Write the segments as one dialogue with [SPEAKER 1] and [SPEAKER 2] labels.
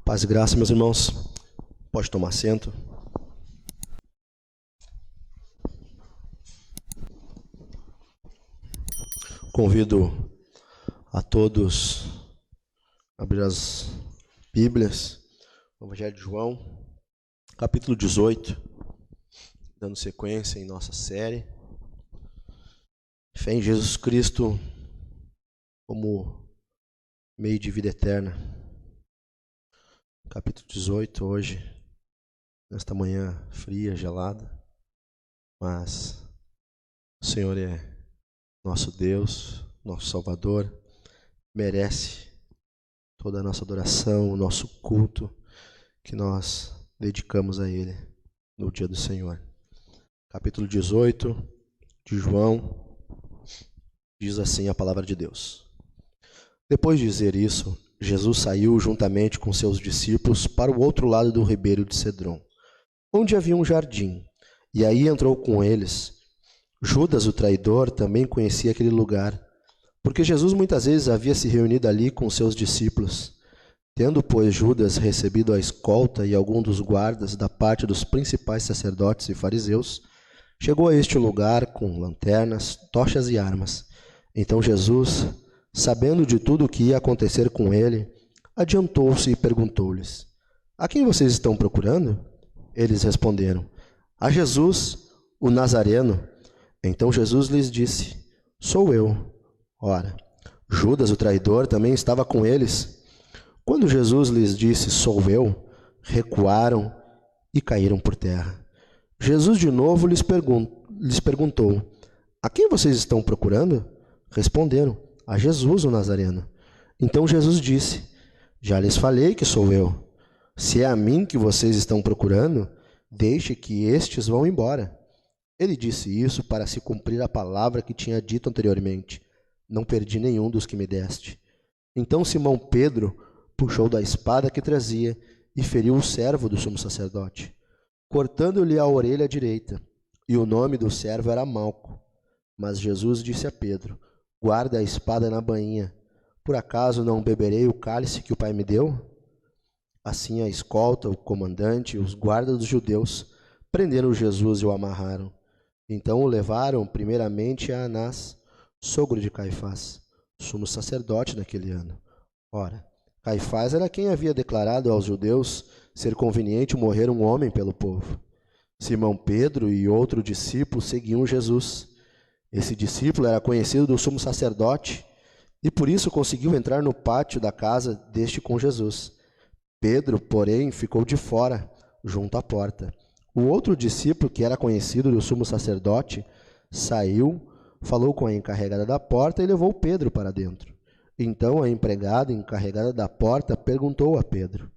[SPEAKER 1] Paz e graça, meus irmãos. Pode tomar assento. Convido a todos a abrir as Bíblias, no Evangelho de João, capítulo 18, dando sequência em nossa série. Fé em Jesus Cristo como meio de vida eterna. Capítulo 18, hoje, nesta manhã fria, gelada, mas o Senhor é nosso Deus, nosso Salvador, merece toda a nossa adoração, o nosso culto que nós dedicamos a Ele no dia do Senhor. Capítulo 18 de João, diz assim a palavra de Deus. Depois de dizer isso, Jesus saiu juntamente com seus discípulos para o outro lado do ribeiro de Cedron, onde havia um jardim, e aí entrou com eles. Judas, o traidor, também conhecia aquele lugar, porque Jesus muitas vezes havia se reunido ali com seus discípulos. Tendo, pois, Judas recebido a escolta e algum dos guardas da parte dos principais sacerdotes e fariseus, chegou a este lugar com lanternas, tochas e armas. Então Jesus, sabendo de tudo o que ia acontecer com ele, adiantou-se e perguntou-lhes: A quem vocês estão procurando? Eles responderam: A Jesus, o Nazareno. Então Jesus lhes disse: Sou eu. Ora, Judas, o traidor, também estava com eles. Quando Jesus lhes disse: Sou eu, recuaram e caíram por terra. Jesus de novo lhes perguntou: A quem vocês estão procurando? Responderam: A Jesus, o Nazareno. Então Jesus disse: Já lhes falei que sou eu. Se é a mim que vocês estão procurando, deixe que estes vão embora. Ele disse isso para se cumprir a palavra que tinha dito anteriormente: Não perdi nenhum dos que me deste. Então Simão Pedro puxou da espada que trazia e feriu o servo do sumo sacerdote, cortando-lhe a orelha direita. E o nome do servo era Malco. Mas Jesus disse a Pedro: Guarda a espada na bainha. Por acaso não beberei o cálice que o Pai me deu? Assim a escolta, o comandante e os guardas dos judeus prenderam Jesus e o amarraram. Então o levaram primeiramente a Anás, sogro de Caifás, sumo sacerdote naquele ano. Ora, Caifás era quem havia declarado aos judeus ser conveniente morrer um homem pelo povo. Simão Pedro e outro discípulo seguiam Jesus. Esse discípulo era conhecido do sumo sacerdote e por isso conseguiu entrar no pátio da casa deste com Jesus. Pedro, porém, ficou de fora, junto à porta. O outro discípulo, que era conhecido do sumo sacerdote, saiu, falou com a encarregada da porta e levou Pedro para dentro. Então a empregada encarregada da porta perguntou a Pedro: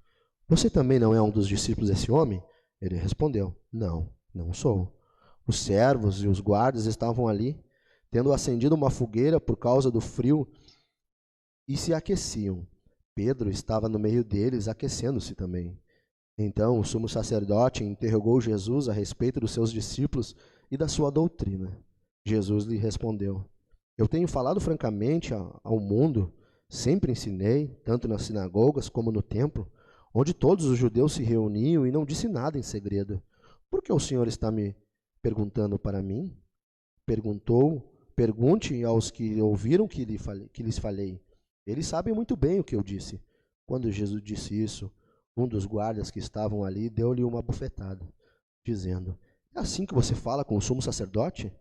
[SPEAKER 1] Você também não é um dos discípulos desse homem? Ele respondeu: Não, não sou. Os servos e os guardas estavam ali, tendo acendido uma fogueira por causa do frio, e se aqueciam. Pedro estava no meio deles, aquecendo-se também. Então o sumo sacerdote interrogou Jesus a respeito dos seus discípulos e da sua doutrina. Jesus lhe respondeu: Eu tenho falado francamente ao mundo, sempre ensinei, tanto nas sinagogas como no templo, onde todos os judeus se reuniam, e não disse nada em segredo. Por que o Senhor está me perguntando para mim? Pergunte aos que ouviram que lhes falei. Eles sabem muito bem o que eu disse. Quando Jesus disse isso, um dos guardas que estavam ali deu-lhe uma bufetada, dizendo: É assim que você fala com o sumo sacerdote?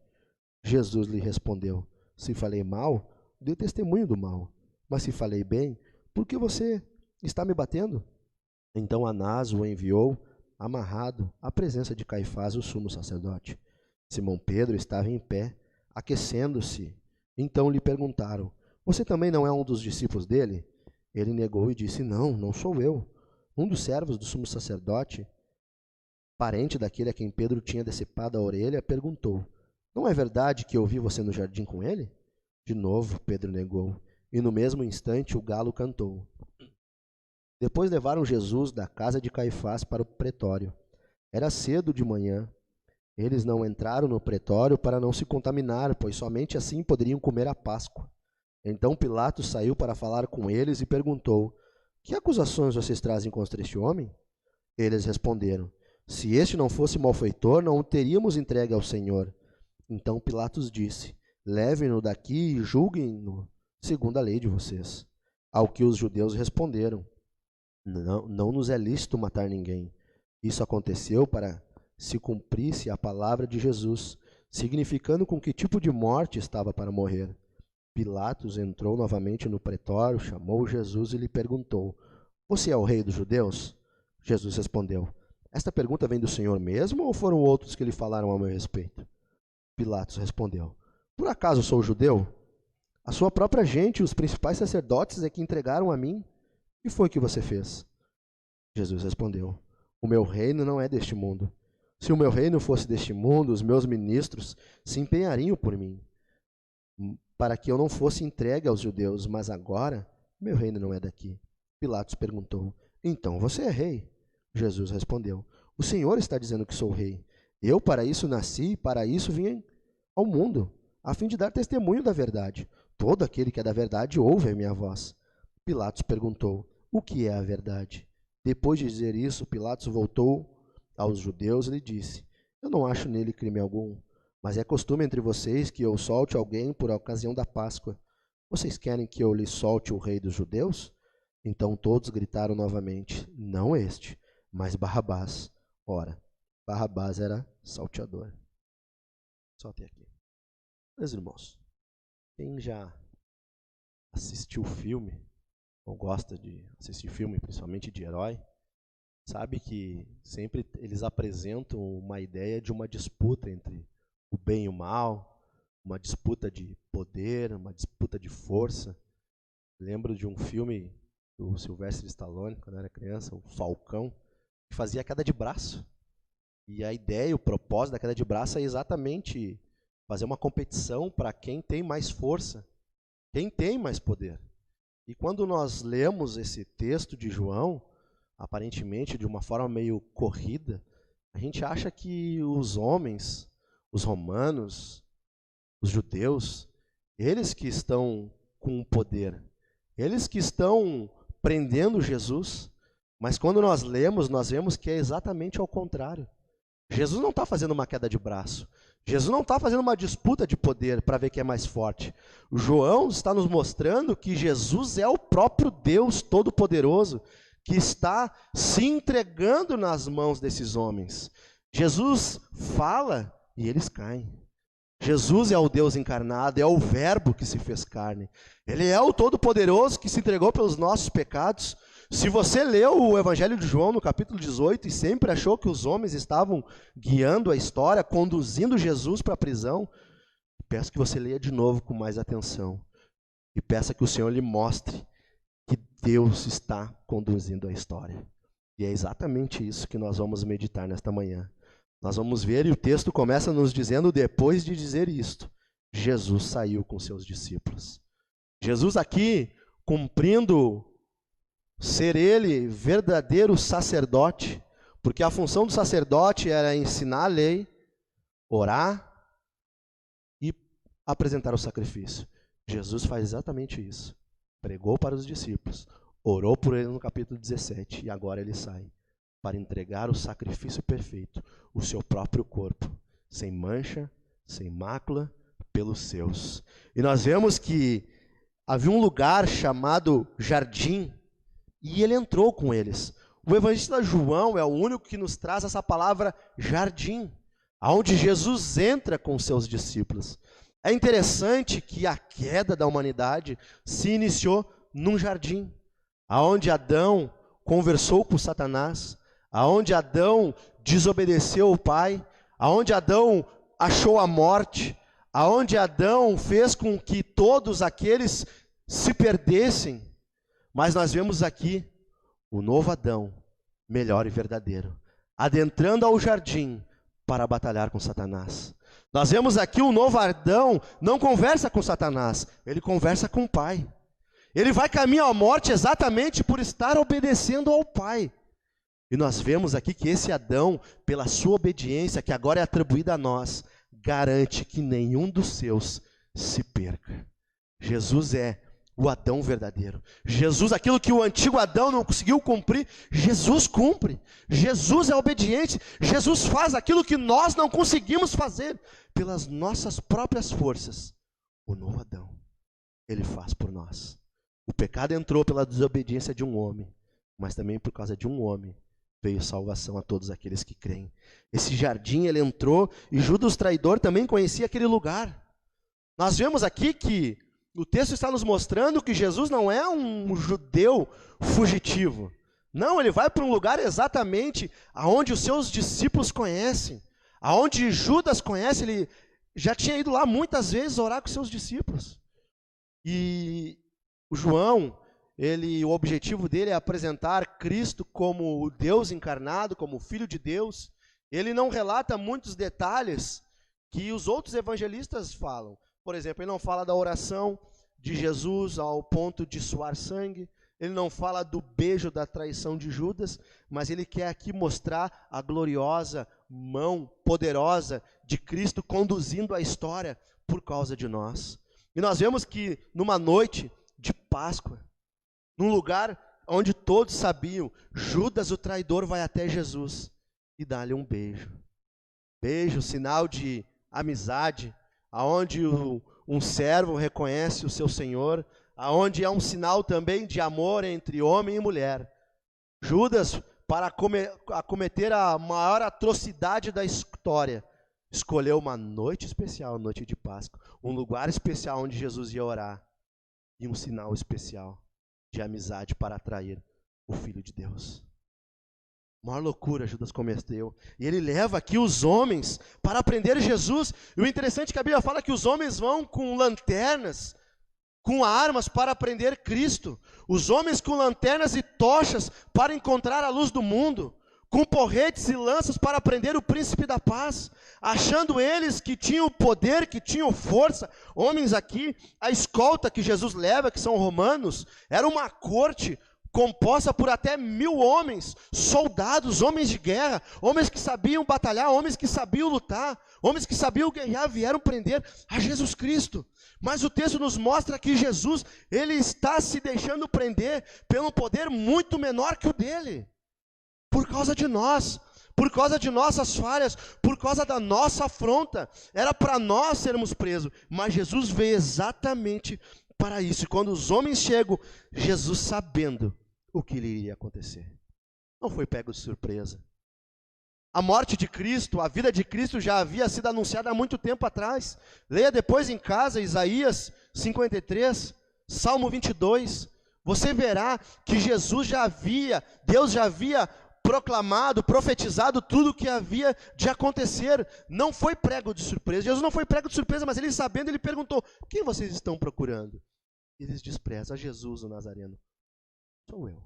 [SPEAKER 1] Jesus lhe respondeu: Se falei mal, dê testemunho do mal. Mas se falei bem, por que você está me batendo? Então Anás o enviou, amarrado, à presença de Caifás, o sumo sacerdote. Simão Pedro estava em pé, aquecendo-se. Então lhe perguntaram: Você também não é um dos discípulos dele? Ele negou e disse: Não, não sou eu. Um dos servos do sumo sacerdote, parente daquele a quem Pedro tinha decepado a orelha, perguntou: Não é verdade que eu vi você no jardim com ele? De novo Pedro negou, e no mesmo instante o galo cantou. Depois levaram Jesus da casa de Caifás para o pretório. Era cedo de manhã. Eles não entraram no pretório para não se contaminar, pois somente assim poderiam comer a Páscoa. Então Pilatos saiu para falar com eles e perguntou: que acusações vocês trazem contra este homem? Eles responderam: se este não fosse malfeitor, não o teríamos entregue ao Senhor. Então Pilatos disse: levem-no daqui e julguem-no segundo a lei de vocês. Ao que os judeus responderam: não nos é lícito matar ninguém. Isso aconteceu para se cumprisse a palavra de Jesus, significando com que tipo de morte estava para morrer. Pilatos entrou novamente no pretório, chamou Jesus e lhe perguntou: você é o rei dos judeus? Jesus respondeu: esta pergunta vem do Senhor mesmo ou foram outros que lhe falaram a meu respeito? Pilatos respondeu: por acaso sou judeu? A sua própria gente e os principais sacerdotes é que entregaram a mim. O que foi que você fez? Jesus respondeu: o meu reino não é deste mundo. Se o meu reino fosse deste mundo, os meus ministros se empenhariam por mim, para que eu não fosse entregue aos judeus, mas agora meu reino não é daqui. Pilatos perguntou: então você é rei? Jesus respondeu: o Senhor está dizendo que sou rei. Eu para isso nasci e para isso vim ao mundo, a fim de dar testemunho da verdade. Todo aquele que é da verdade ouve a minha voz. Pilatos perguntou: o que é a verdade? Depois de dizer isso, Pilatos voltou aos judeus e lhe disse: eu não acho nele crime algum, mas é costume entre vocês que eu solte alguém por ocasião da Páscoa. Vocês querem que eu lhe solte o rei dos judeus? Então todos gritaram novamente: não este, mas Barrabás. Ora, Barrabás era salteador. Só até aqui. Meus irmãos, quem já assistiu filme, ou gosta de assistir filme, principalmente de herói, sabe que sempre eles apresentam uma ideia de uma disputa entre o bem e o mal, uma disputa de poder, uma disputa de força. Lembro de um filme do Sylvester Stallone, quando eu era criança, o Falcão, que fazia queda de braço. E a ideia, o propósito da queda de braço é exatamente fazer uma competição para quem tem mais força, quem tem mais poder. E quando nós lemos esse texto de João, aparentemente de uma forma meio corrida, a gente acha que os homens, os romanos, os judeus, eles que estão com o poder, eles que estão prendendo Jesus, mas quando nós lemos, nós vemos que é exatamente ao contrário. Jesus não está fazendo uma queda de braço. Jesus não está fazendo uma disputa de poder para ver quem é mais forte. O João está nos mostrando que Jesus é o próprio Deus Todo-Poderoso que está se entregando nas mãos desses homens. Jesus fala e eles caem. Jesus é o Deus encarnado, é o Verbo que se fez carne. Ele é o Todo-Poderoso que se entregou pelos nossos pecados. Se você leu o Evangelho de João no capítulo 18 e sempre achou que os homens estavam guiando a história, conduzindo Jesus para a prisão, peço que você leia de novo com mais atenção. E peça que o Senhor lhe mostre que Deus está conduzindo a história. E é exatamente isso que nós vamos meditar nesta manhã. Nós vamos ver, e o texto começa nos dizendo, depois de dizer isto, Jesus saiu com seus discípulos. Jesus aqui, cumprindo ser ele verdadeiro sacerdote, porque a função do sacerdote era ensinar a lei, orar e apresentar o sacrifício. Jesus faz exatamente isso. Pregou para os discípulos, orou por ele no capítulo 17 e agora ele sai para entregar o sacrifício perfeito, o seu próprio corpo, sem mancha, sem mácula, pelos seus. E nós vemos que havia um lugar chamado Jardim, e ele entrou com eles. O evangelista João é o único que nos traz essa palavra jardim, aonde Jesus entra com seus discípulos. É interessante que a queda da humanidade se iniciou num jardim, aonde Adão conversou com Satanás, aonde Adão desobedeceu o Pai, aonde Adão achou a morte, aonde Adão fez com que todos aqueles se perdessem. Mas nós vemos aqui o novo Adão, melhor e verdadeiro, adentrando ao jardim para batalhar com Satanás. Nós vemos aqui o novo Adão não conversa com Satanás, ele conversa com o Pai. Ele vai caminho à morte exatamente por estar obedecendo ao Pai. E nós vemos aqui que esse Adão, pela sua obediência, que agora é atribuída a nós, garante que nenhum dos seus se perca. Jesus é o Adão verdadeiro. Jesus, aquilo que o antigo Adão não conseguiu cumprir, Jesus cumpre. Jesus é obediente. Jesus faz aquilo que nós não conseguimos fazer pelas nossas próprias forças. O novo Adão, ele faz por nós. O pecado entrou pela desobediência de um homem, mas também por causa de um homem veio salvação a todos aqueles que creem. Esse jardim ele entrou e Judas traidor também conhecia aquele lugar. Nós vemos aqui que o texto está nos mostrando que Jesus não é um judeu fugitivo. Não, ele vai para um lugar exatamente aonde os seus discípulos conhecem, aonde Judas conhece. Ele já tinha ido lá muitas vezes orar com seus discípulos. E o João, o objetivo dele é apresentar Cristo como o Deus encarnado, como o Filho de Deus. Ele não relata muitos detalhes que os outros evangelistas falam. Por exemplo, ele não fala da oração de Jesus ao ponto de suar sangue. Ele não fala do beijo da traição de Judas, mas ele quer aqui mostrar a gloriosa mão poderosa de Cristo conduzindo a história por causa de nós. E nós vemos que numa noite de Páscoa, num lugar onde todos sabiam, Judas, o traidor, vai até Jesus e dá-lhe um beijo. Beijo, sinal de amizade, aonde um servo reconhece o seu senhor, aonde é um sinal também de amor entre homem e mulher. Judas, para cometer a maior atrocidade da história, escolheu uma noite especial, noite de Páscoa, um lugar especial onde Jesus ia orar, e um sinal especial de amizade para atrair o Filho de Deus. Maior loucura Judas cometeu. E ele leva aqui os homens para prender Jesus. E o interessante é que a Bíblia fala que os homens vão com lanternas, com armas para prender Cristo. Os homens com lanternas e tochas para encontrar a luz do mundo. Com porretes e lanças para prender o príncipe da paz. Achando eles que tinham poder, que tinham força. Homens aqui, a escolta que Jesus leva, que são romanos, era uma corte composta por até 1000 homens, soldados, homens de guerra, homens que sabiam batalhar, homens que sabiam lutar, homens que sabiam guerrear, vieram prender a Jesus Cristo. Mas o texto nos mostra que Jesus, ele está se deixando prender pelo poder muito menor que o dele, por causa de nós, por causa de nossas falhas, por causa da nossa afronta. Era para nós sermos presos, mas Jesus veio exatamente para isso. E quando os homens chegam, Jesus sabendo o que lhe iria acontecer, não foi pego de surpresa. A morte de Cristo, a vida de Cristo já havia sido anunciada há muito tempo atrás. Leia depois em casa Isaías 53, Salmo 22. Você verá que Deus já havia proclamado, profetizado tudo o que havia de acontecer. Não foi prego de surpresa. Jesus não foi prego de surpresa, mas ele sabendo, ele perguntou: quem vocês estão procurando? E eles desprezam: a Jesus, o Nazareno. Sou eu.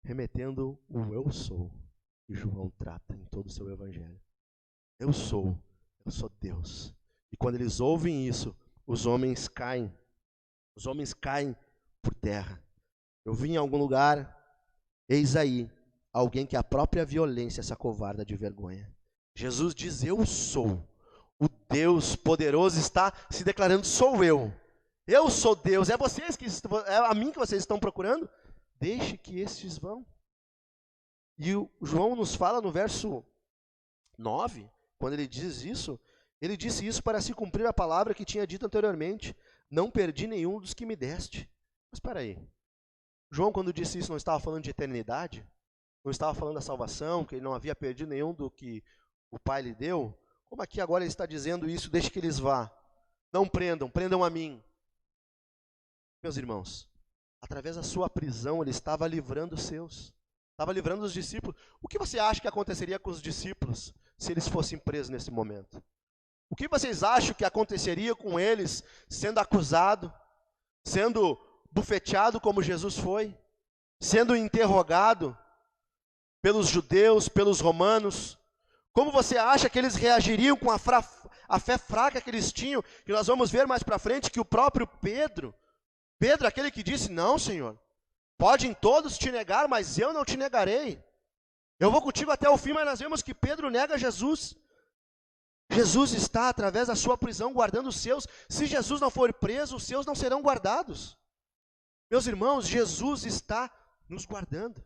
[SPEAKER 1] Remetendo o eu sou que João trata em todo o seu evangelho. Eu sou Deus. E quando eles ouvem isso, os homens caem por terra. Eu vi em algum lugar, eis aí, alguém que a própria violência se acovarda de vergonha. Jesus diz: eu sou. O Deus poderoso está se declarando: sou eu. Eu sou Deus. É a mim que vocês estão procurando? Deixe que estes vão. E o João nos fala no verso 9, quando ele diz isso, ele disse isso para se cumprir a palavra que tinha dito anteriormente: não perdi nenhum dos que me deste. Mas espera aí. João, quando disse isso, não estava falando de eternidade? Não estava falando da salvação, que ele não havia perdido nenhum do que o Pai lhe deu? Como aqui agora ele está dizendo isso: deixe que eles vá. Não prendam a mim. Meus irmãos, através da sua prisão, ele estava livrando os seus. Estava livrando os discípulos. O que você acha que aconteceria com os discípulos se eles fossem presos nesse momento? O que vocês acham que aconteceria com eles sendo acusado, sendo bufeteado como Jesus foi, sendo interrogado pelos judeus, pelos romanos? Como você acha que eles reagiriam com a fé fraca que eles tinham? Que nós vamos ver mais para frente que o próprio Pedro, aquele que disse: não, Senhor, podem todos te negar, mas eu não te negarei. Eu vou contigo até o fim. Mas nós vemos que Pedro nega Jesus. Jesus está, através da sua prisão, guardando os seus. Se Jesus não for preso, os seus não serão guardados. Meus irmãos, Jesus está nos guardando.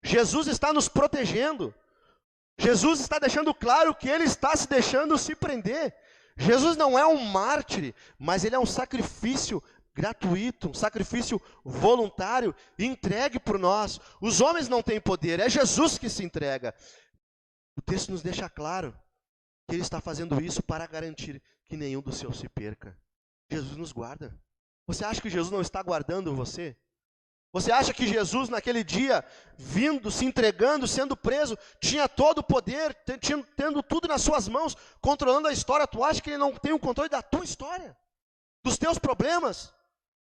[SPEAKER 1] Jesus está nos protegendo. Jesus está deixando claro que Ele está se deixando se prender. Jesus não é um mártir, mas Ele é um sacrifício gratuito, um sacrifício voluntário, entregue por nós. Os homens não têm poder, é Jesus que se entrega. O texto nos deixa claro que Ele está fazendo isso para garantir que nenhum dos seus se perca. Jesus nos guarda. Você acha que Jesus não está guardando você? Você acha que Jesus naquele dia, vindo, se entregando, sendo preso, tinha todo o poder, tendo tudo nas suas mãos, controlando a história? Tu acha que Ele não tem o controle da tua história? Dos teus problemas?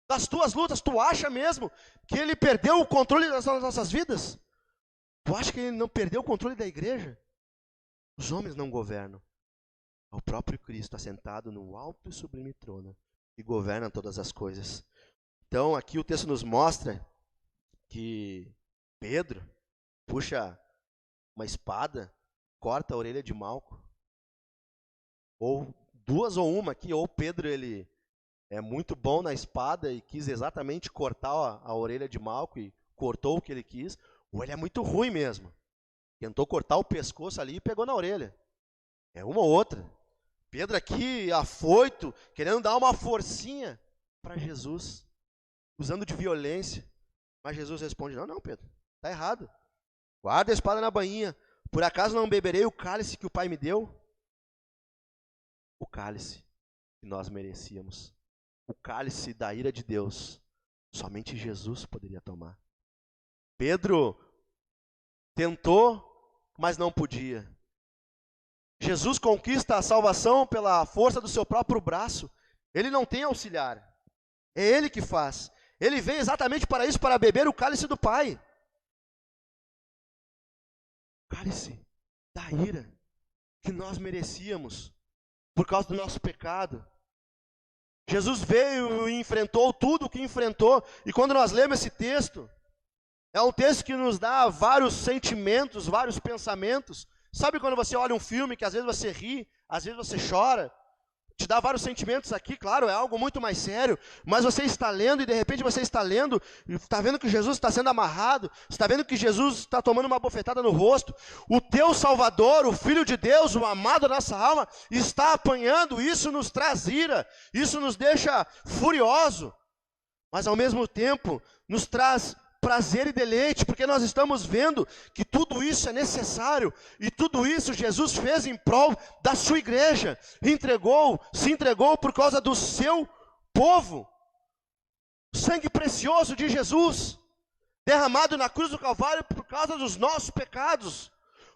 [SPEAKER 1] Das tuas lutas? Tu acha mesmo que Ele perdeu o controle das nossas vidas? Tu acha que Ele não perdeu o controle da igreja? Os homens não governam. É o próprio Cristo assentado no alto e sublime trono que governa todas as coisas. Então aqui o texto nos mostra que Pedro puxa uma espada, corta a orelha de Malco. Ou duas ou uma aqui, ou Pedro ele é muito bom na espada e quis exatamente cortar a orelha de Malco e cortou o que ele quis, ou ele é muito ruim mesmo. Tentou cortar o pescoço ali e pegou na orelha. É uma ou outra. Pedro aqui, afoito, querendo dar uma forcinha para Jesus, usando de violência. Mas Jesus responde, não, Pedro, está errado. Guarda a espada na bainha. Por acaso não beberei o cálice que o Pai me deu? O cálice que nós merecíamos. O cálice da ira de Deus. Somente Jesus poderia tomar. Pedro tentou, mas não podia. Jesus conquista a salvação pela força do seu próprio braço. Ele não tem auxiliar. É Ele que faz. Ele veio exatamente para isso, para beber o cálice do Pai. O cálice da ira que nós merecíamos por causa do nosso pecado. Jesus veio e enfrentou tudo o que enfrentou. E quando nós lemos esse texto, é um texto que nos dá vários sentimentos, vários pensamentos. Sabe quando você olha um filme que às vezes você ri, às vezes você chora? Te dá vários sentimentos aqui, claro, é algo muito mais sério, mas você está lendo e de repente você está lendo e está vendo que Jesus está sendo amarrado, está vendo que Jesus está tomando uma bofetada no rosto. O teu Salvador, o Filho de Deus, o amado da nossa alma, está apanhando. Isso nos traz ira, isso nos deixa furioso, mas ao mesmo tempo nos traz prazer e deleite, porque nós estamos vendo que tudo isso é necessário, e tudo isso Jesus fez em prol da sua igreja, se entregou por causa do seu povo. O sangue precioso de Jesus, derramado na cruz do Calvário por causa dos nossos pecados,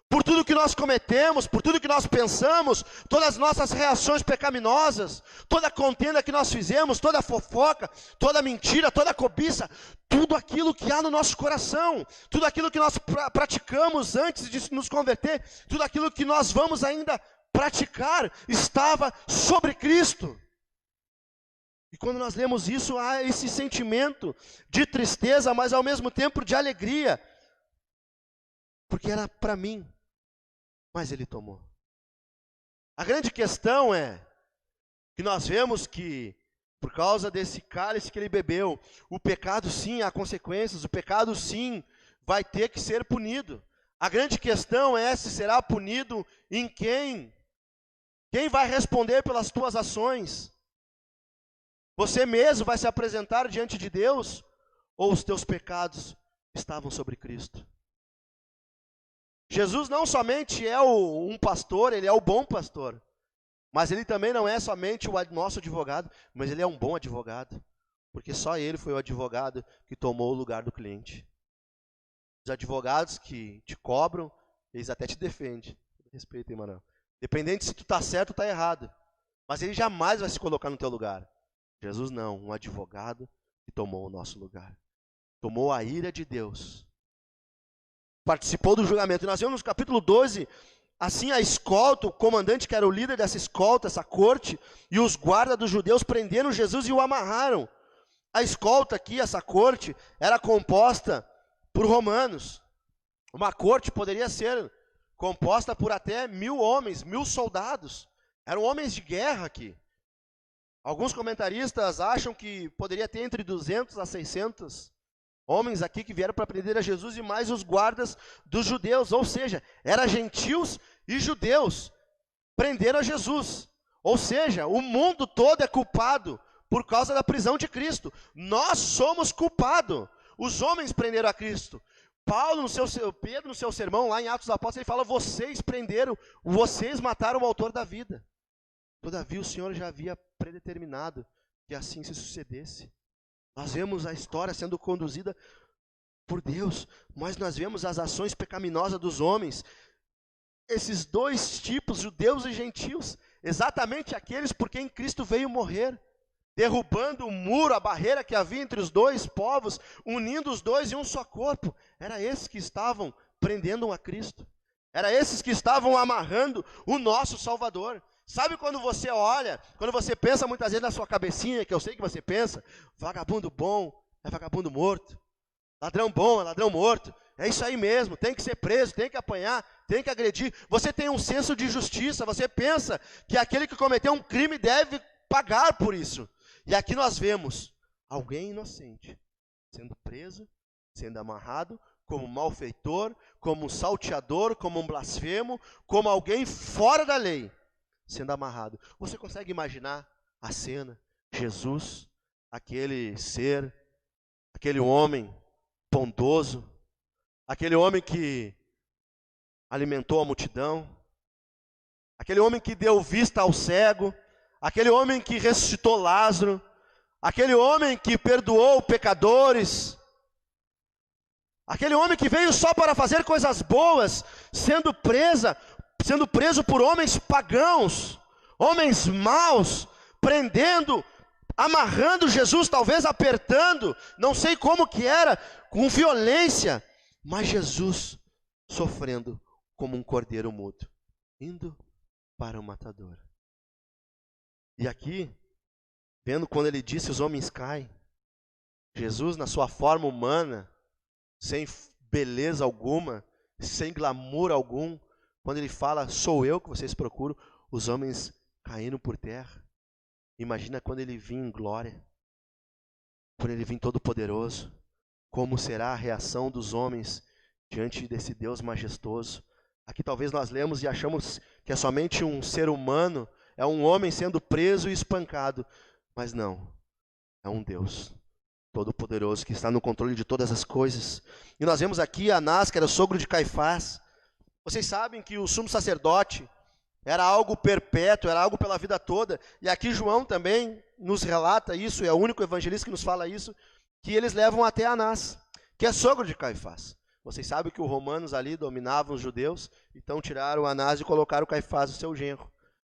[SPEAKER 1] por tudo que nós cometemos, por tudo que nós pensamos, todas as nossas reações pecaminosas, toda a contenda que nós fizemos, toda a fofoca, toda a mentira, toda a cobiça, tudo aquilo que há no nosso coração, tudo aquilo que nós praticamos antes de nos converter, tudo aquilo que nós vamos ainda praticar, estava sobre Cristo. E quando nós lemos isso, há esse sentimento de tristeza, mas ao mesmo tempo de alegria, porque era para mim, mas Ele tomou. A grande questão é que nós vemos que, por causa desse cálice que Ele bebeu, o pecado sim há consequências, o pecado sim vai ter que ser punido. A grande questão é se será punido em quem? Quem vai responder pelas tuas ações? Você mesmo vai se apresentar diante de Deus? Ou os teus pecados estavam sobre Cristo? Jesus não somente é um pastor, Ele é o bom pastor. Mas Ele também não é somente o nosso advogado, mas Ele é um bom advogado. Porque só Ele foi o advogado que tomou o lugar do cliente. Os advogados que te cobram, eles até te defendem. Respeita, Emanuel. Dependente se tu está certo ou está errado. Mas Ele jamais vai se colocar no teu lugar. Jesus não, um advogado que tomou o nosso lugar. Tomou a ira de Deus. Participou do julgamento. E nós vemos no capítulo 12, assim a escolta, o comandante que era o líder dessa escolta, essa corte, e os guardas dos judeus prenderam Jesus e o amarraram. A escolta aqui, essa corte, era composta por romanos. Uma corte poderia ser composta por até 1.000 homens, 1.000 soldados. Eram homens de guerra aqui. Alguns comentaristas acham que poderia ter entre 200 a 600 homens aqui que vieram para prender a Jesus e mais os guardas dos judeus. Ou seja, eram gentios e judeus. Prenderam a Jesus. Ou seja, o mundo todo é culpado por causa da prisão de Cristo. Nós somos culpados. Os homens prenderam a Cristo. Pedro, no seu sermão, lá em Atos dos Apóstolos, ele fala: vocês prenderam, vocês mataram o autor da vida. Todavia o Senhor já havia predeterminado que assim se sucedesse. Nós vemos a história sendo conduzida por Deus, mas nós vemos as ações pecaminosas dos homens. Esses dois tipos, judeus e gentios, exatamente aqueles por quem Cristo veio morrer, derrubando o muro, a barreira que havia entre os dois povos, unindo os dois em um só corpo. Era esses que estavam prendendo a Cristo. Era esses que estavam amarrando o nosso Salvador. Sabe quando você olha, quando você pensa muitas vezes na sua cabecinha, que eu sei que você pensa, vagabundo bom é vagabundo morto, ladrão bom é ladrão morto, é isso aí mesmo, tem que ser preso, tem que apanhar, tem que agredir. Você tem um senso de justiça, você pensa que aquele que cometeu um crime deve pagar por isso. E aqui nós vemos alguém inocente sendo preso, sendo amarrado, como malfeitor, como um salteador, como um blasfemo, como alguém fora da lei, sendo amarrado. Você consegue imaginar a cena? Jesus, aquele ser, aquele homem bondoso, aquele homem que alimentou a multidão, aquele homem que deu vista ao cego, aquele homem que ressuscitou Lázaro, aquele homem que perdoou pecadores, aquele homem que veio só para fazer coisas boas, sendo preso por homens pagãos, homens maus, prendendo, amarrando Jesus, talvez apertando, não sei como que era, com violência, mas Jesus sofrendo como um cordeiro mudo, indo para o matador. E aqui, vendo quando ele disse os homens caem, Jesus na sua forma humana, sem beleza alguma, sem glamour algum, quando ele fala, sou eu que vocês procuram, os homens caíram por terra. Imagina quando ele vir em glória, quando ele vir todo poderoso, como será a reação dos homens diante desse Deus majestoso. Aqui talvez nós lemos e achamos que é somente um ser humano, é um homem sendo preso e espancado, mas não, é um Deus todo-poderoso que está no controle de todas as coisas. E nós vemos aqui Anás, que era sogro de Caifás. Vocês sabem que o sumo sacerdote era algo perpétuo, era algo pela vida toda. E aqui João também nos relata isso, é o único evangelista que nos fala isso, que eles levam até Anás, que é sogro de Caifás. Vocês sabem que os romanos ali dominavam os judeus, então tiraram Anás e colocaram Caifás, o seu genro.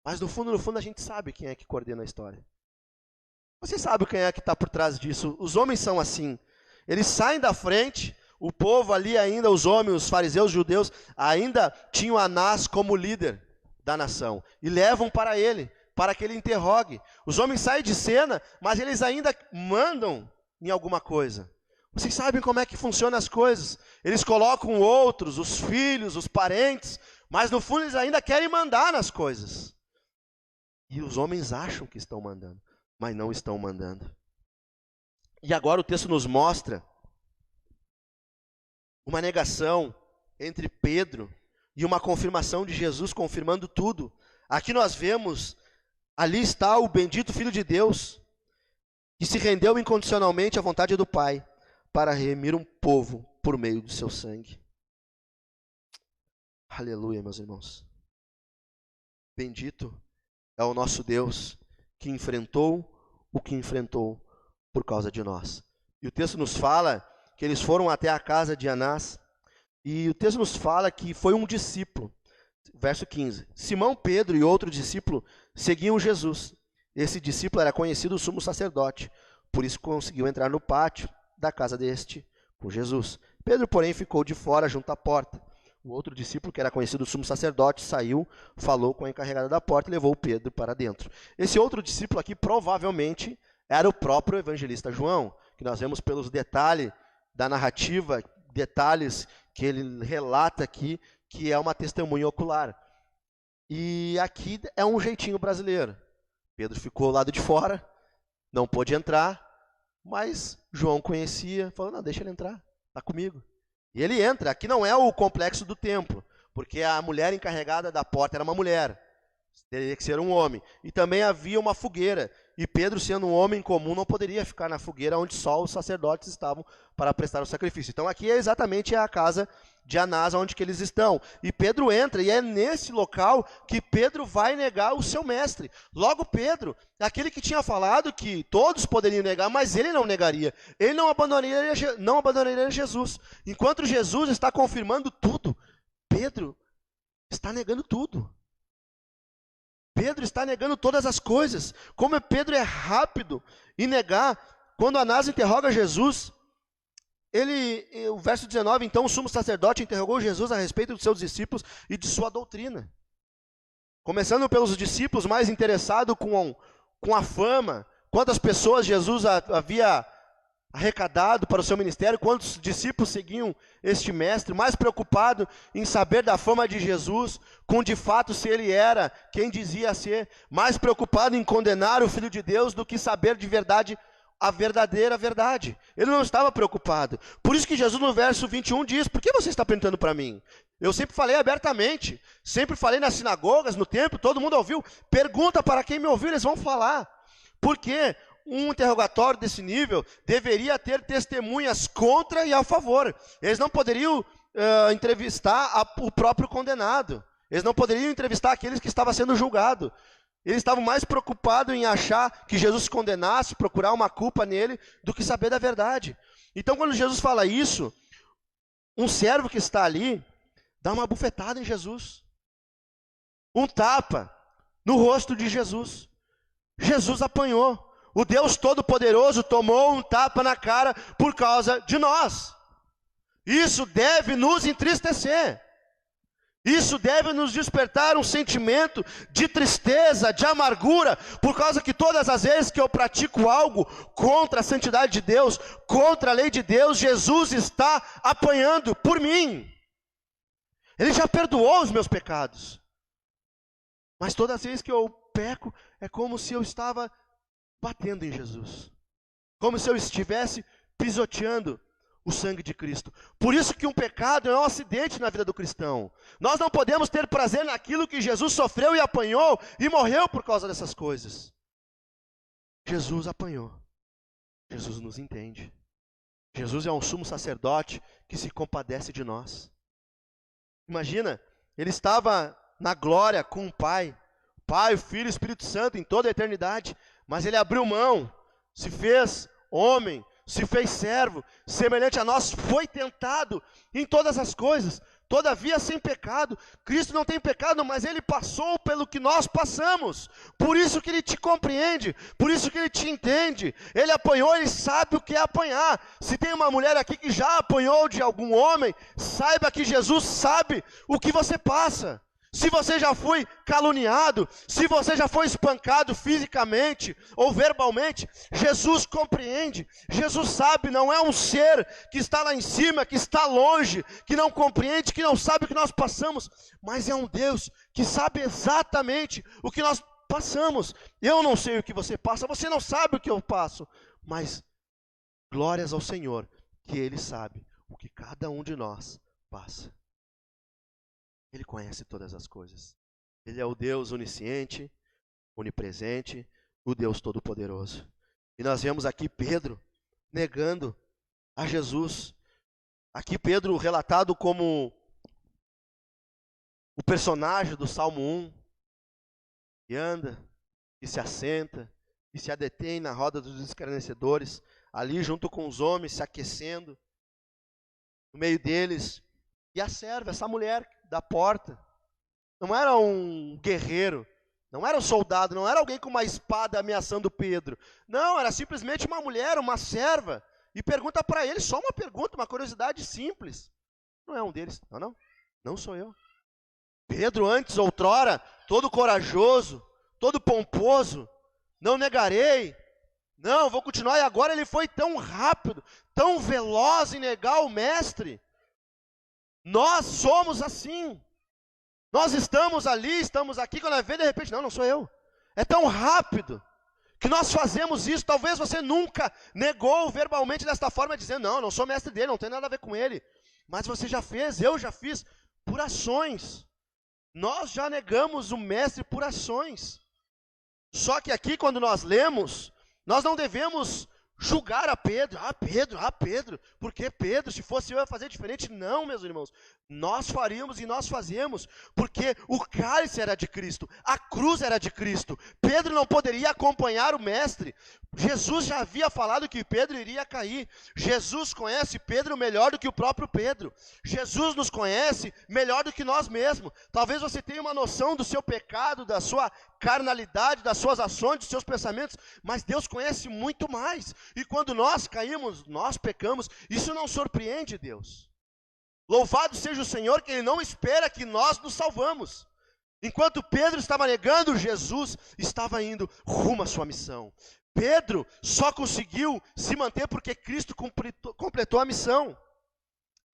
[SPEAKER 1] Mas no fundo a gente sabe quem é que coordena a história. Você sabe quem é que está por trás disso. Os homens são assim. Eles saem da frente, o povo ali ainda, os homens, os fariseus, os judeus, ainda tinham Anás como líder da nação. E levam para ele, para que ele interrogue. Os homens saem de cena, mas eles ainda mandam em alguma coisa. Vocês sabem como é que funcionam as coisas. Eles colocam outros, os filhos, os parentes, mas no fundo eles ainda querem mandar nas coisas. E os homens acham que estão mandando, mas não estão mandando. E agora o texto nos mostra uma negação entre Pedro e uma confirmação de Jesus, confirmando tudo. Aqui nós vemos, ali está o bendito Filho de Deus, que se rendeu incondicionalmente à vontade do Pai, para remir um povo por meio do seu sangue. Aleluia, meus irmãos. Bendito é o nosso Deus, que enfrentou o que enfrentou por causa de nós. E o texto nos fala que eles foram até a casa de Anás, e o texto nos fala que foi um discípulo. Verso 15. Simão, Pedro e outro discípulo seguiam Jesus. Esse discípulo era conhecido o sumo sacerdote, por isso conseguiu entrar no pátio da casa deste com Jesus. Pedro, porém, ficou de fora junto à porta. O outro discípulo, que era conhecido o sumo sacerdote, saiu, falou com a encarregada da porta e levou Pedro para dentro. Esse outro discípulo aqui provavelmente era o próprio evangelista João, que nós vemos pelos detalhes da narrativa, detalhes que ele relata aqui, que é uma testemunha ocular. E aqui é um jeitinho brasileiro. Pedro ficou ao lado de fora, não pôde entrar, mas João conhecia, falou, não, deixa ele entrar, está comigo. E ele entra. Aqui não é o complexo do templo, porque a mulher encarregada da porta era uma mulher, teria que ser um homem. E também havia uma fogueira, e Pedro, sendo um homem comum, não poderia ficar na fogueira onde só os sacerdotes estavam para prestar o sacrifício. Então aqui é exatamente a casa de Anás, onde que eles estão. E Pedro entra, e é nesse local que Pedro vai negar o seu mestre. Logo Pedro, aquele que tinha falado que todos poderiam negar, mas ele não negaria. Ele não abandonaria Jesus. Enquanto Jesus está confirmando tudo, Pedro está negando tudo. Pedro está negando todas as coisas. Como Pedro é rápido em negar. Quando Anás interroga Jesus, o verso 19, então o sumo sacerdote interrogou Jesus a respeito dos seus discípulos e de sua doutrina. Começando pelos discípulos mais interessados com a fama, quantas pessoas Jesus havia arrecadado para o seu ministério, quantos discípulos seguiam este mestre, mais preocupado em saber da fama de Jesus, com de fato se ele era quem dizia ser, mais preocupado em condenar o Filho de Deus do que saber de verdade a verdadeira verdade. Ele não estava preocupado. Por isso que Jesus no verso 21 diz, por que você está perguntando para mim? Eu sempre falei abertamente, sempre falei nas sinagogas, no templo, todo mundo ouviu. Pergunta para quem me ouviu, eles vão falar. Por quê? Um interrogatório desse nível deveria ter testemunhas contra e a favor. Eles não poderiam entrevistar o próprio condenado. Eles não poderiam entrevistar aqueles que estavam sendo julgados. Eles estavam mais preocupados em achar que Jesus se condenasse, procurar uma culpa nele, do que saber da verdade. Então, quando Jesus fala isso, um servo que está ali dá uma bufetada em Jesus. Um tapa no rosto de Jesus. Jesus apanhou. O Deus Todo-Poderoso tomou um tapa na cara por causa de nós. Isso deve nos entristecer. Isso deve nos despertar um sentimento de tristeza, de amargura, por causa que todas as vezes que eu pratico algo contra a santidade de Deus, contra a lei de Deus, Jesus está apanhando por mim. Ele já perdoou os meus pecados. Mas todas as vezes que eu peco, é como se eu estava batendo em Jesus. Como se eu estivesse pisoteando o sangue de Cristo. Por isso que um pecado é um acidente na vida do cristão. Nós não podemos ter prazer naquilo que Jesus sofreu e apanhou e morreu por causa dessas coisas. Jesus apanhou. Jesus nos entende. Jesus é um sumo sacerdote que se compadece de nós. Imagina, ele estava na glória com o Pai, o Filho e o Espírito Santo em toda a eternidade, mas ele abriu mão, se fez homem, se fez servo, semelhante a nós, foi tentado em todas as coisas, todavia sem pecado. Cristo não tem pecado, mas ele passou pelo que nós passamos. Por isso que ele te compreende, por isso que ele te entende. Ele apanhou, ele sabe o que é apanhar. Se tem uma mulher aqui que já apanhou de algum homem, saiba que Jesus sabe o que você passa. Se você já foi caluniado, se você já foi espancado fisicamente ou verbalmente, Jesus compreende, Jesus sabe, não é um ser que está lá em cima, que está longe, que não compreende, que não sabe o que nós passamos, mas é um Deus que sabe exatamente o que nós passamos. Eu não sei o que você passa, você não sabe o que eu passo, mas glórias ao Senhor, que Ele sabe o que cada um de nós passa. Ele conhece todas as coisas. Ele é o Deus onisciente, onipresente, o Deus Todo-Poderoso. E nós vemos aqui Pedro negando a Jesus. Aqui Pedro relatado como o personagem do Salmo 1, que anda, que se assenta, que se adetém na roda dos escarnecedores, ali junto com os homens, se aquecendo, no meio deles. E a serva, essa mulher da porta, não era um guerreiro, não era um soldado, não era alguém com uma espada ameaçando Pedro. Não, era simplesmente uma mulher, uma serva. E pergunta para ele, só uma pergunta, uma curiosidade simples. Não é um deles. Não sou eu. Pedro antes, outrora, todo corajoso, todo pomposo, não negarei. Não, vou continuar. E agora ele foi tão rápido, tão veloz em negar o mestre. Nós somos assim. Nós estamos ali, estamos aqui, quando vai ver, de repente, não sou eu. É tão rápido que nós fazemos isso. Talvez você nunca negou verbalmente desta forma, dizendo, não sou mestre dele, não tem nada a ver com ele. Mas você já fez, eu já fiz, por ações. Nós já negamos o mestre por ações. Só que aqui, quando nós lemos, nós não devemos julgar a Pedro. Pedro, porque Pedro, se fosse eu ia fazer diferente. Não, meus irmãos, nós faríamos e nós fazemos, porque o cálice era de Cristo, a cruz era de Cristo. Pedro não poderia acompanhar o mestre. Jesus já havia falado que Pedro iria cair. Jesus conhece Pedro melhor do que o próprio Pedro. Jesus nos conhece melhor do que nós mesmos. Talvez você tenha uma noção do seu pecado, da sua carnalidade, das suas ações, dos seus pensamentos, mas Deus conhece muito mais. E quando nós caímos, nós pecamos, isso não surpreende Deus. Louvado seja o Senhor, que Ele não espera que nós nos salvamos. Enquanto Pedro estava negando, Jesus estava indo rumo à sua missão. Pedro só conseguiu se manter porque Cristo completou a missão.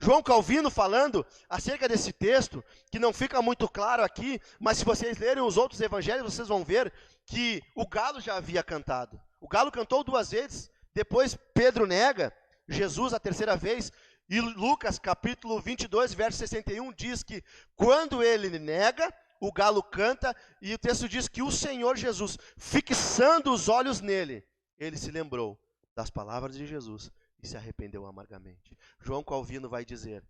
[SPEAKER 1] João Calvino falando acerca desse texto, que não fica muito claro aqui, mas se vocês lerem os outros evangelhos, vocês vão ver que o galo já havia cantado. O galo cantou 2 vezes, depois Pedro nega Jesus a terceira vez, e Lucas capítulo 22, verso 61, diz que quando ele nega, o galo canta, e o texto diz que o Senhor Jesus, fixando os olhos nele, ele se lembrou das palavras de Jesus e se arrependeu amargamente. João Calvino vai dizer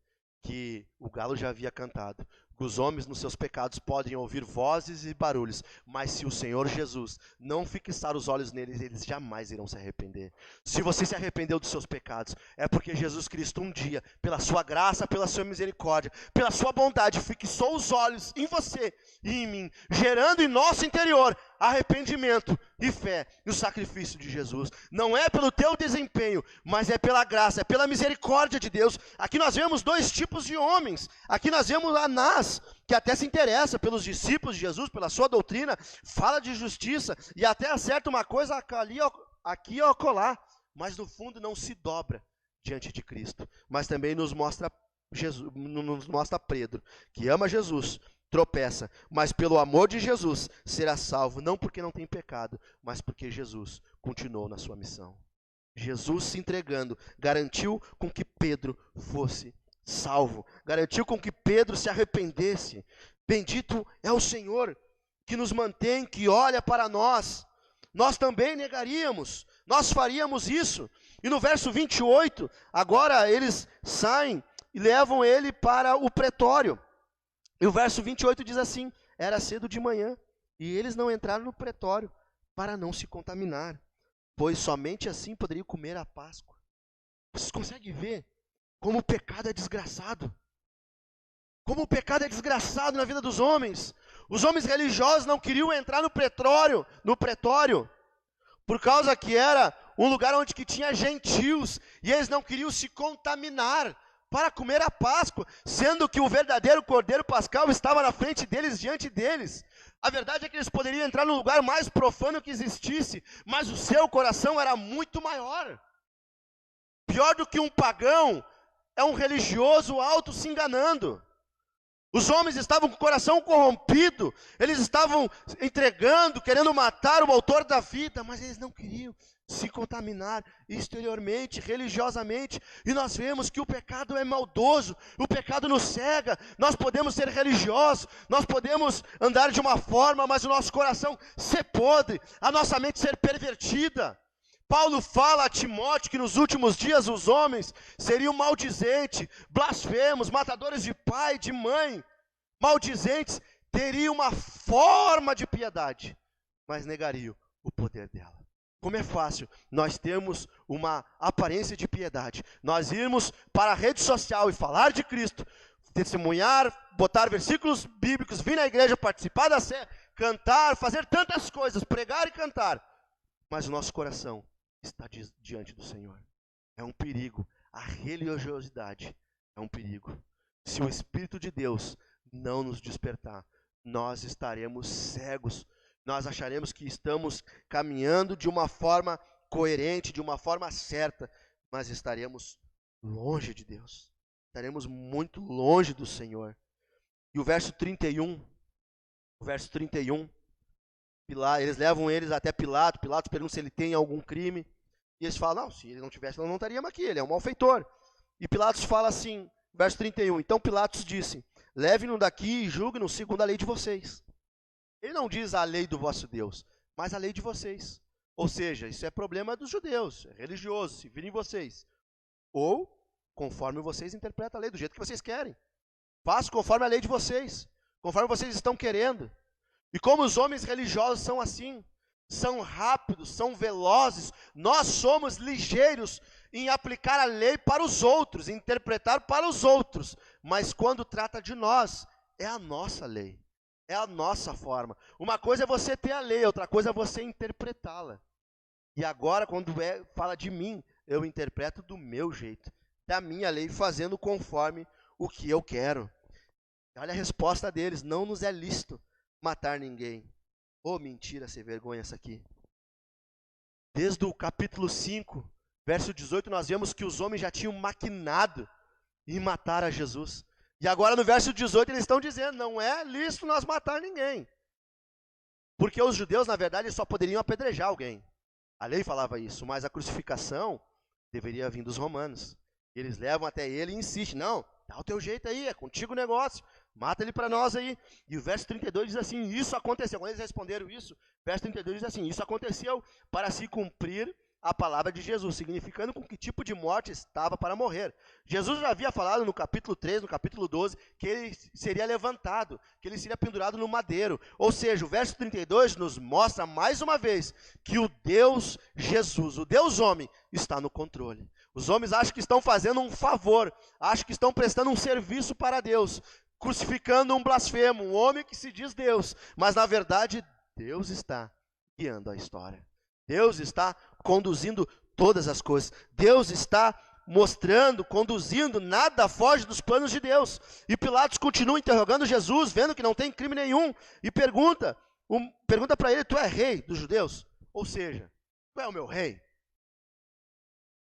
[SPEAKER 1] que o galo já havia cantado, que os homens nos seus pecados podem ouvir vozes e barulhos, mas se o Senhor Jesus não fixar os olhos neles, eles jamais irão se arrepender. Se você se arrependeu dos seus pecados, é porque Jesus Cristo um dia, pela sua graça, pela sua misericórdia, pela sua bondade, fixou os olhos em você e em mim, gerando em nosso interior arrependimento e fé no sacrifício de Jesus. Não é pelo teu desempenho, mas é pela graça, é pela misericórdia de Deus. Aqui nós vemos 2 tipos de homens. Aqui nós vemos Anás, que até se interessa pelos discípulos de Jesus, pela sua doutrina, fala de justiça e até acerta uma coisa aqui ou acolá, mas no fundo não se dobra diante de Cristo. Mas também nos mostra Pedro, que ama Jesus, tropeça, mas pelo amor de Jesus será salvo, não porque não tem pecado, mas porque Jesus continuou na sua missão. Jesus se entregando garantiu com que Pedro fosse salvo, garantiu com que Pedro se arrependesse. Bendito é o Senhor que nos mantém, que olha para nós. Nós também negaríamos, nós faríamos isso. E no verso 28, agora eles saem e levam ele para o pretório. E o verso 28 diz assim: era cedo de manhã, e eles não entraram no pretório para não se contaminar, pois somente assim poderiam comer a Páscoa. Vocês conseguem ver como o pecado é desgraçado? Como o pecado é desgraçado na vida dos homens. Os homens religiosos não queriam entrar no pretório, por causa que era um lugar onde que tinha gentios, e eles não queriam se contaminar para comer a Páscoa, sendo que o verdadeiro Cordeiro Pascal estava na frente deles, diante deles. A verdade é que eles poderiam entrar no lugar mais profano que existisse, mas o seu coração era muito maior. Pior do que um pagão é um religioso auto se enganando. Os homens estavam com o coração corrompido, eles estavam entregando, querendo matar o autor da vida, mas eles não queriam se contaminar exteriormente, religiosamente. E nós vemos que o pecado é maldoso, o pecado nos cega. Nós podemos ser religiosos, nós podemos andar de uma forma, mas o nosso coração ser podre, a nossa mente ser pervertida. Paulo fala a Timóteo que nos últimos dias os homens seriam maldizentes, blasfemos, matadores de pai, de mãe, maldizentes, teriam uma forma de piedade, mas negariam o poder dela. Como é fácil nós termos uma aparência de piedade, nós irmos para a rede social e falar de Cristo, testemunhar, botar versículos bíblicos, vir na igreja, participar da sé, cantar, fazer tantas coisas, pregar e cantar, mas o nosso coração está diante do Senhor. É um perigo. A religiosidade é um perigo. Se o Espírito de Deus não nos despertar, nós estaremos cegos. Nós acharemos que estamos caminhando de uma forma coerente, de uma forma certa, mas estaremos longe de Deus. estaremos muito longe do Senhor. E o verso 31, eles levam eles até Pilatos pergunta se ele tem algum crime, e eles falam, não, se ele não tivesse, nós não estaríamos aqui, ele é um malfeitor. E Pilatos fala assim, verso 31, então Pilatos disse, leve-no daqui e julgue-no segundo a lei de vocês. Ele não diz a lei do vosso Deus, mas a lei de vocês. Ou seja, isso é problema dos judeus, é religioso, se virem vocês. Ou, conforme vocês interpretam a lei, do jeito que vocês querem. Façam conforme a lei de vocês, conforme vocês estão querendo. E como os homens religiosos são assim, são rápidos, são velozes, nós somos ligeiros em aplicar a lei para os outros, em interpretar para os outros. Mas quando trata de nós, é a nossa lei, é a nossa forma. Uma coisa é você ter a lei, outra coisa é você interpretá-la. E agora, quando fala de mim, eu interpreto do meu jeito, da minha lei, fazendo conforme o que eu quero. Olha a resposta deles, não nos é lícito matar ninguém. Oh, mentira, sem vergonha essa aqui. Desde o capítulo 5, verso 18, nós vemos que os homens já tinham maquinado em matar a Jesus. E agora no verso 18 eles estão dizendo, não é lícito nós matar ninguém. Porque os judeus, na verdade, só poderiam apedrejar alguém. A lei falava isso, mas a crucificação deveria vir dos romanos. Eles levam até ele e insistem, não, dá o teu jeito aí, é contigo o negócio, mata ele para nós aí. E o verso 32 diz assim, isso aconteceu. Quando eles responderam isso, o verso 32 diz assim, isso aconteceu para se cumprir a palavra de Jesus, significando com que tipo de morte estava para morrer. Jesus já havia falado no capítulo 3, no capítulo 12, que ele seria levantado, que ele seria pendurado no madeiro. Ou seja, o verso 32 nos mostra mais uma vez que o Deus Jesus, o Deus homem, está no controle. Os homens acham que estão fazendo um favor, acham que estão prestando um serviço para Deus, crucificando um blasfemo, um homem que se diz Deus, mas na verdade Deus está guiando a história. Deus está conduzindo todas as coisas. Deus está mostrando, conduzindo, nada foge dos planos de Deus. E Pilatos continua interrogando Jesus, vendo que não tem crime nenhum, e pergunta para ele, tu é rei dos judeus? Ou seja, tu é o meu rei?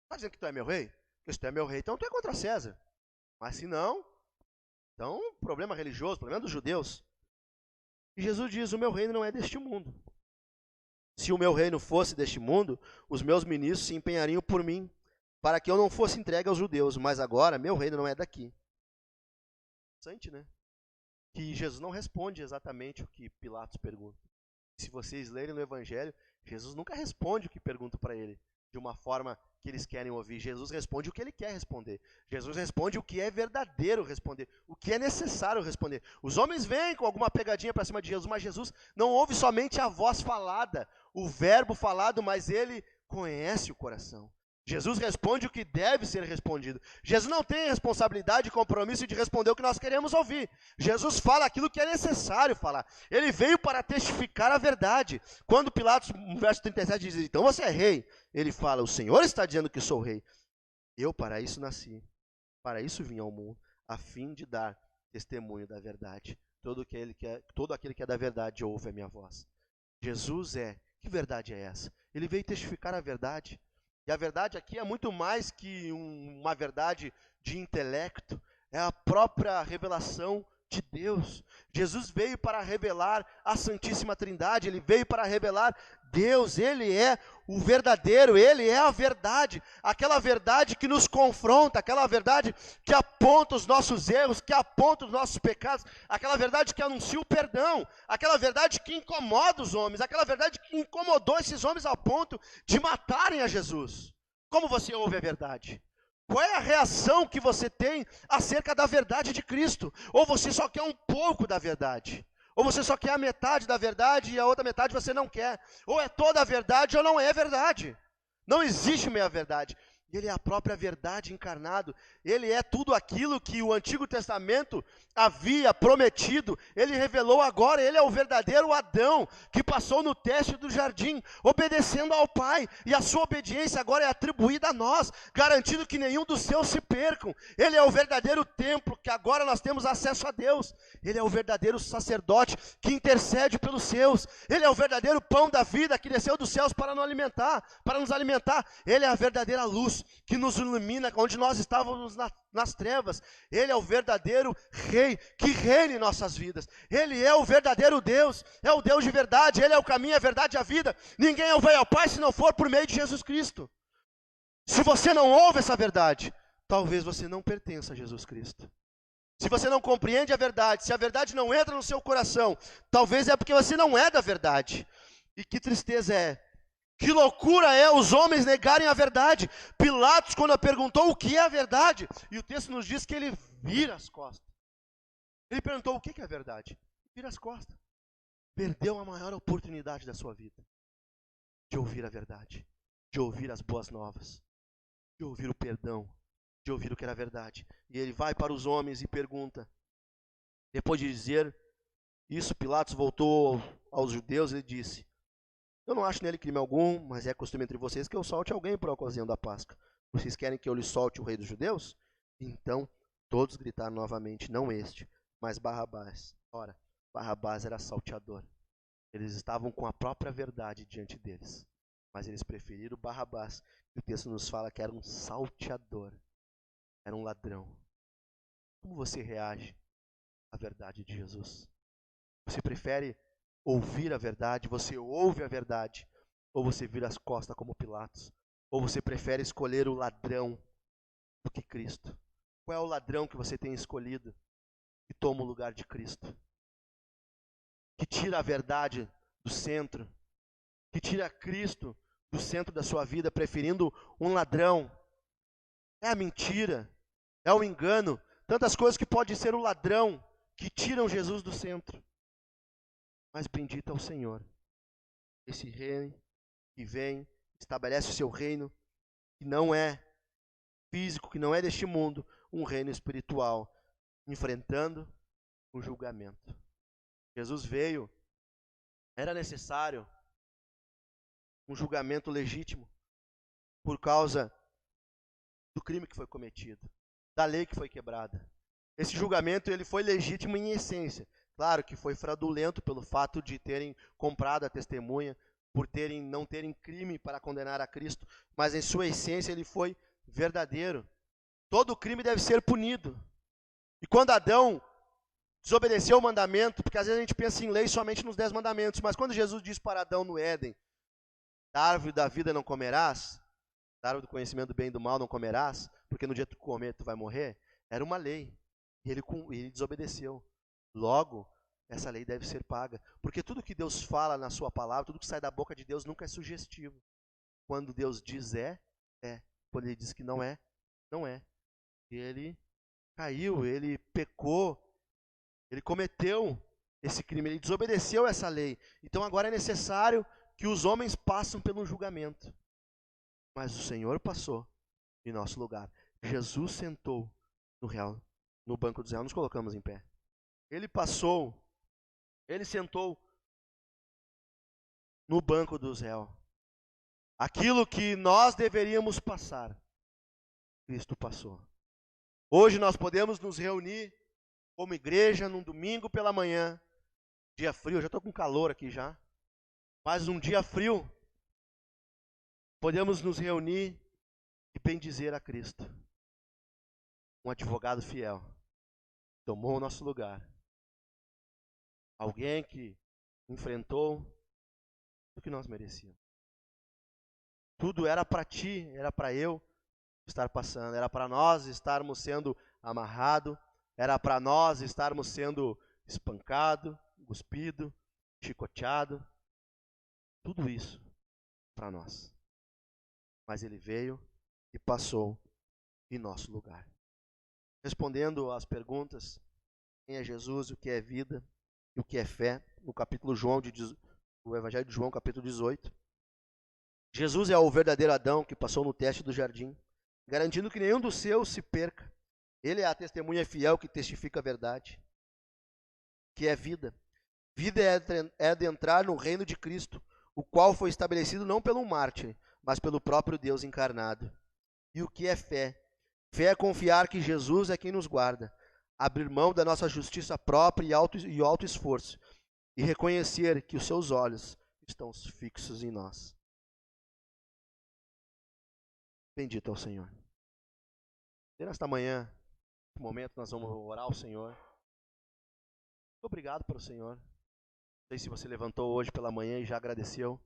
[SPEAKER 1] Está dizendo que tu é meu rei? Porque se tu é meu rei, então tu é contra César. Mas se não, então problema religioso, problema dos judeus. E Jesus diz, o meu reino não é deste mundo. Se o meu reino fosse deste mundo, os meus ministros se empenhariam por mim, para que eu não fosse entregue aos judeus, mas agora meu reino não é daqui. Interessante, né? Que Jesus não responde exatamente o que Pilatos pergunta. Se vocês lerem no Evangelho, Jesus nunca responde o que perguntam para ele, de uma forma que eles querem ouvir. Jesus responde o que ele quer responder. Jesus responde o que é verdadeiro responder, o que é necessário responder. Os homens vêm com alguma pegadinha para cima de Jesus, mas Jesus não ouve somente a voz falada, o verbo falado, mas ele conhece o coração. Jesus responde o que deve ser respondido. Jesus não tem responsabilidade e compromisso de responder o que nós queremos ouvir. Jesus fala aquilo que é necessário falar. Ele veio para testificar a verdade. Quando Pilatos, no verso 37, diz, então você é rei. Ele fala, o Senhor está dizendo que sou rei. Eu para isso nasci, para isso vim ao mundo, a fim de dar testemunho da verdade. Todo aquele que é da verdade ouve a minha voz. Jesus que verdade é essa? Ele veio testificar a verdade. E a verdade aqui é muito mais que uma verdade de intelecto, é a própria revelação de Deus. Jesus veio para revelar a Santíssima Trindade, ele veio para revelar Deus, ele é o verdadeiro, ele é a verdade, aquela verdade que nos confronta, aquela verdade que aponta os nossos erros, que aponta os nossos pecados, aquela verdade que anuncia o perdão, aquela verdade que incomoda os homens, aquela verdade que incomodou esses homens ao ponto de matarem a Jesus. Como você ouve a verdade? Qual é a reação que você tem acerca da verdade de Cristo? Ou você só quer um pouco da verdade? Ou você só quer a metade da verdade e a outra metade você não quer? Ou é toda a verdade ou não é verdade? Não existe meia verdade. Ele é a própria verdade encarnado. Ele é tudo aquilo que o Antigo Testamento havia prometido. Ele revelou agora, ele é o verdadeiro Adão, que passou no teste do jardim, obedecendo ao Pai. E a sua obediência agora é atribuída a nós, garantindo que nenhum dos seus se percam. Ele é o verdadeiro templo, que agora nós temos acesso a Deus. Ele é o verdadeiro sacerdote, que intercede pelos seus. Ele é o verdadeiro pão da vida, que desceu dos céus para nos alimentar. Ele é a verdadeira luz, luz que nos ilumina, onde nós estávamos nas trevas. Ele é o verdadeiro Rei que reina em nossas vidas. Ele é o verdadeiro Deus, é o Deus de verdade, Ele é o caminho, a verdade e a vida. Ninguém vai ao Pai se não for por meio de Jesus Cristo. Se você não ouve essa verdade, talvez você não pertença a Jesus Cristo. Se você não compreende a verdade, se a verdade não entra no seu coração, talvez é porque você não é da verdade. E que tristeza que loucura é os homens negarem a verdade. Pilatos, quando perguntou o que é a verdade, e o texto nos diz que ele vira as costas. Ele perguntou o que é a verdade. Vira as costas. Perdeu a maior oportunidade da sua vida, de ouvir a verdade, de ouvir as boas novas, de ouvir o perdão, de ouvir o que era verdade. E ele vai para os homens e pergunta. Depois de dizer isso, Pilatos voltou aos judeus e ele disse: eu não acho nele crime algum, mas é costume entre vocês que eu solte alguém por ocasião da Páscoa. Vocês querem que eu lhe solte o rei dos judeus? Então todos gritaram novamente, não este, mas Barrabás. Ora, Barrabás era salteador. Eles estavam com a própria verdade diante deles, mas eles preferiram Barrabás. E o texto nos fala que era um salteador, era um ladrão. Como você reage à verdade de Jesus? Você prefere ouvir a verdade, você ouve a verdade, ou você vira as costas como Pilatos? Ou você prefere escolher o ladrão do que Cristo? Qual é o ladrão que você tem escolhido que toma o lugar de Cristo? Que tira a verdade do centro, que tira Cristo do centro da sua vida, preferindo um ladrão? É a mentira, é o engano, tantas coisas que pode ser o ladrão que tiram Jesus do centro. Mas bendito é o Senhor, esse rei que vem, estabelece o seu reino, que não é físico, que não é deste mundo, um reino espiritual, enfrentando o julgamento. Jesus veio, era necessário um julgamento legítimo, por causa do crime que foi cometido, da lei que foi quebrada. Esse julgamento ele foi legítimo em essência. Claro que foi fraudulento pelo fato de terem comprado a testemunha, por não terem crime para condenar a Cristo, mas em sua essência ele foi verdadeiro. Todo crime deve ser punido. E quando Adão desobedeceu o mandamento, porque às vezes a gente pensa em lei somente nos 10 mandamentos, mas quando Jesus disse para Adão no Éden, da árvore da vida não comerás, da árvore do conhecimento do bem e do mal não comerás, porque no dia que tu comer tu vai morrer, era uma lei, e ele desobedeceu. Logo, essa lei deve ser paga, porque tudo que Deus fala na sua palavra, tudo que sai da boca de Deus nunca é sugestivo. Quando Deus diz é. Quando Ele diz que não é, não é. E ele caiu, ele pecou, ele cometeu esse crime, ele desobedeceu essa lei. Então agora é necessário que os homens passem pelo julgamento. Mas o Senhor passou em nosso lugar. Jesus sentou no banco dos réus. Nos colocamos em pé. Ele passou, ele sentou no banco dos réus. Aquilo que nós deveríamos passar, Cristo passou. Hoje nós podemos nos reunir como igreja num domingo pela manhã, dia frio, eu já estou com calor aqui já, mas um dia frio, podemos nos reunir e bendizer a Cristo. Um advogado fiel, tomou o nosso lugar. Alguém que enfrentou o que nós merecíamos. Tudo era para ti, era para eu estar passando, era para nós estarmos sendo amarrados, era para nós estarmos sendo espancado, cuspido, chicoteado. Tudo isso para nós. Mas ele veio e passou em nosso lugar. Respondendo às perguntas, quem é Jesus, o que é vida e o que é fé, no capítulo do Evangelho de João, capítulo 18. Jesus é o verdadeiro Adão que passou no teste do jardim, garantindo que nenhum dos seus se perca. Ele é a testemunha fiel que testifica a verdade, que é vida. Vida é adentrar no reino de Cristo, o qual foi estabelecido não pelo mártir, mas pelo próprio Deus encarnado. E o que é fé? Fé é confiar que Jesus é quem nos guarda, abrir mão da nossa justiça própria e alto esforço, e reconhecer que os seus olhos estão fixos em nós. Bendito é o Senhor. E nesta manhã, nesse momento, nós vamos orar ao Senhor. Muito obrigado pelo Senhor. Não sei se você levantou hoje pela manhã e já agradeceu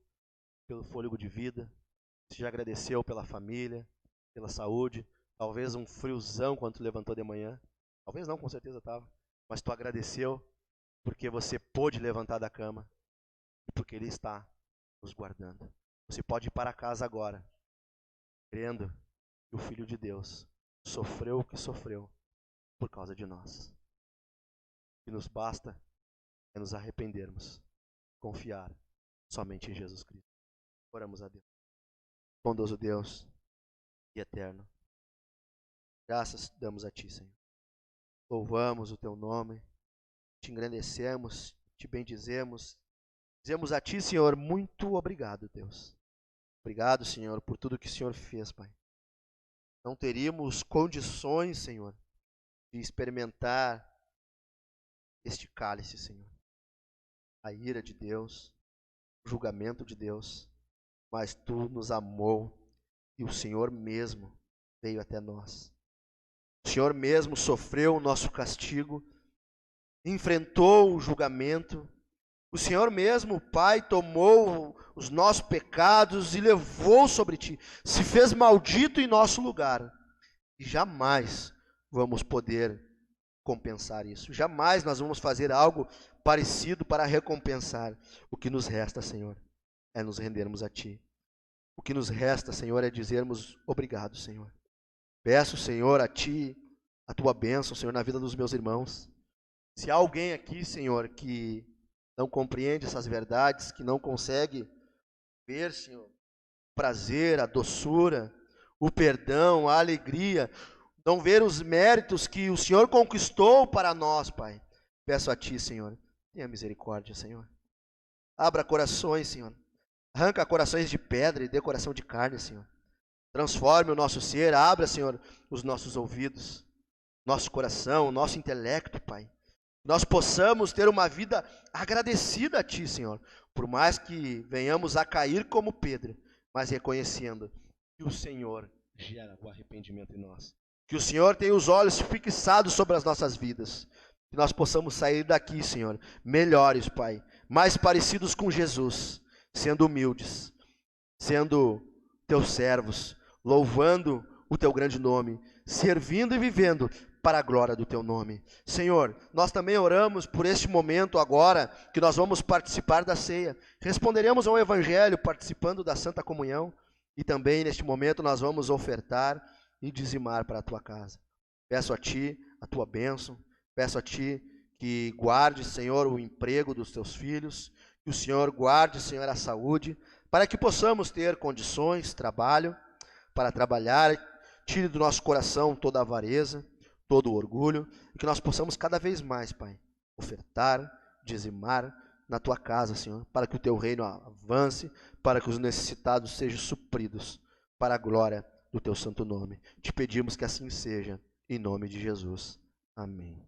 [SPEAKER 1] pelo fôlego de vida, se já agradeceu pela família, pela saúde. Talvez um friozão quando tu levantou de manhã. Talvez não, com certeza estava. Mas tu agradeceu porque você pôde levantar da cama e porque Ele está nos guardando. Você pode ir para casa agora, crendo que o Filho de Deus sofreu o que sofreu por causa de nós. O que nos basta é nos arrependermos, confiar somente em Jesus Cristo. Oramos a Deus. Bondoso Deus e eterno, graças damos a Ti, Senhor. Louvamos o Teu nome, Te engrandecemos, Te bendizemos. Dizemos a Ti, Senhor, muito obrigado, Deus. Obrigado, Senhor, por tudo que o Senhor fez, Pai. Não teríamos condições, Senhor, de experimentar este cálice, Senhor. A ira de Deus, o julgamento de Deus. Mas Tu nos amou e o Senhor mesmo veio até nós. O Senhor mesmo sofreu o nosso castigo, enfrentou o julgamento. O Senhor mesmo, Pai, tomou os nossos pecados e levou sobre Ti. Se fez maldito em nosso lugar. E jamais vamos poder compensar isso. Jamais nós vamos fazer algo parecido para recompensar. O que nos resta, Senhor, é nos rendermos a Ti. O que nos resta, Senhor, é dizermos obrigado, Senhor. Peço, Senhor, a Ti, a Tua bênção, Senhor, na vida dos meus irmãos. Se há alguém aqui, Senhor, que não compreende essas verdades, que não consegue ver, Senhor, o prazer, a doçura, o perdão, a alegria, não ver os méritos que o Senhor conquistou para nós, Pai. Peço a Ti, Senhor, tenha misericórdia, Senhor. Abra corações, Senhor. Arranca corações de pedra e dê coração de carne, Senhor. Transforme o nosso ser, abra, Senhor, os nossos ouvidos, nosso coração, nosso intelecto, Pai. Nós possamos ter uma vida agradecida a Ti, Senhor, por mais que venhamos a cair como Pedro, mas reconhecendo que o Senhor gera o arrependimento em nós. Que o Senhor tem os olhos fixados sobre as nossas vidas. Que nós possamos sair daqui, Senhor, melhores, Pai, mais parecidos com Jesus, sendo humildes, sendo Teus servos, louvando o Teu grande nome, servindo e vivendo para a glória do Teu nome. Senhor, nós também oramos por este momento agora, que nós vamos participar da ceia. Responderemos ao Evangelho participando da Santa Comunhão, e também neste momento nós vamos ofertar e dizimar para a Tua casa. Peço a Ti a Tua bênção, peço a Ti que guarde, Senhor, o emprego dos Teus filhos, que o Senhor guarde, Senhor, a saúde, para que possamos ter condições, trabalho, para trabalhar, tire do nosso coração toda a avareza, todo o orgulho, e que nós possamos cada vez mais, Pai, ofertar, dizimar na Tua casa, Senhor, para que o Teu reino avance, para que os necessitados sejam supridos, para a glória do Teu santo nome. Te pedimos que assim seja, em nome de Jesus. Amém.